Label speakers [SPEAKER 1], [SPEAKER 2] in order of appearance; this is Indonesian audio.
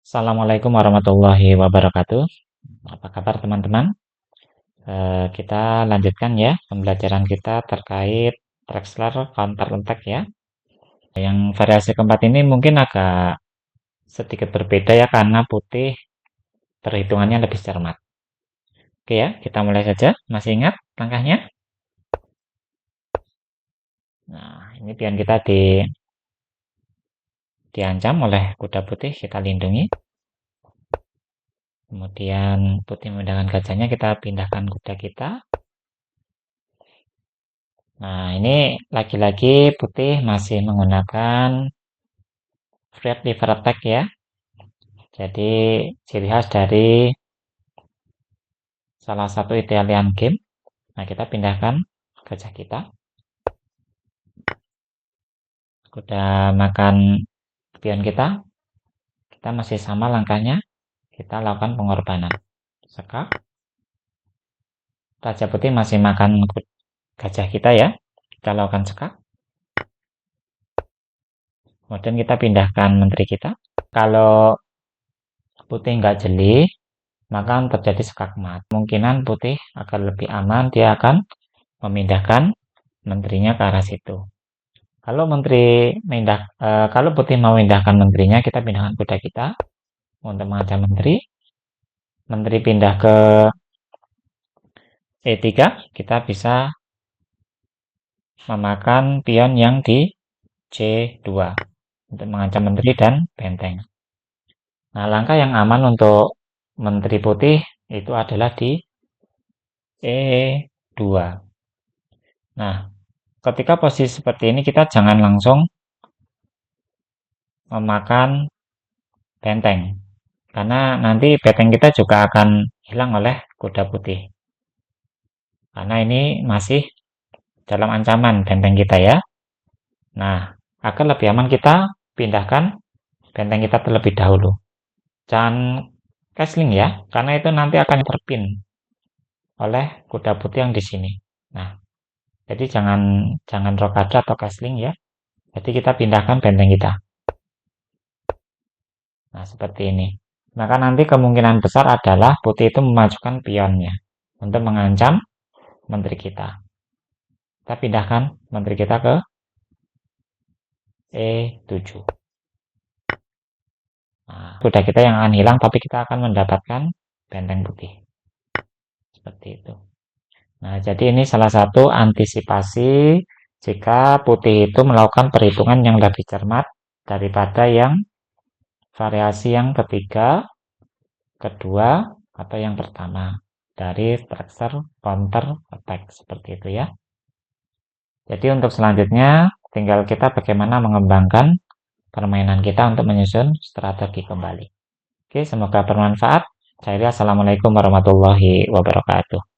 [SPEAKER 1] Assalamualaikum warahmatullahi wabarakatuh. Apa kabar teman-teman? Kita lanjutkan ya pembelajaran kita terkait Drexler counter attack ya. Yang variasi keempat ini mungkin agak sedikit berbeda ya karena putih perhitungannya lebih cermat. Oke ya, kita mulai saja. Masih ingat langkahnya? Nah, ini pion kita diancam oleh kuda putih, kita lindungi. Kemudian putih memindahkan gajahnya, kita pindahkan kuda kita. Nah, ini lagi-lagi putih masih menggunakan Fred Liver Attack ya. Jadi ciri khas dari salah satu Italian game. Nah, kita pindahkan gajah kita. Udah makan pion kita. Kita masih sama langkahnya. Kita lakukan pengorbanan. Sekak. Raja putih masih makan gajah kita ya. Kita lakukan sekak. Kemudian kita pindahkan menteri kita. Kalau putih nggak jeli, maka terjadi sekak mat. Kemungkinan putih akan lebih aman, dia akan memindahkan menterinya ke arah situ. Kalau kalau putih mau memindahkan menterinya, kita pindahkan kuda kita untuk mengancam menteri. Menteri pindah ke E3, kita bisa memakan pion yang di C2 untuk mengancam menteri dan benteng. Nah, langkah yang aman untuk menteri putih itu adalah di E2. Nah, ketika posisi seperti ini kita jangan langsung memakan benteng, karena nanti benteng kita juga akan hilang oleh kuda putih. Karena ini masih dalam ancaman benteng kita ya. Nah, agar lebih aman kita pindahkan benteng kita terlebih dahulu. Jangan castling ya, karena itu nanti akan terpin oleh kuda putih yang di sini. Nah, jadi jangan rokade atau castling ya. Jadi kita pindahkan benteng kita. Nah, seperti ini. Maka nanti kemungkinan besar adalah putih itu memajukan pionnya untuk mengancam menteri kita. Kita pindahkan menteri kita ke E7. Nah, kuda kita yang akan hilang, tapi kita akan mendapatkan benteng putih. Seperti itu. Nah, jadi ini salah satu antisipasi jika putih itu melakukan perhitungan yang lebih cermat daripada yang variasi yang ketiga, kedua, atau yang pertama dari structure counter attack seperti itu ya. Jadi untuk selanjutnya tinggal kita bagaimana mengembangkan permainan kita untuk menyusun strategi kembali. Oke, semoga bermanfaat. Assalamualaikum warahmatullahi wabarakatuh.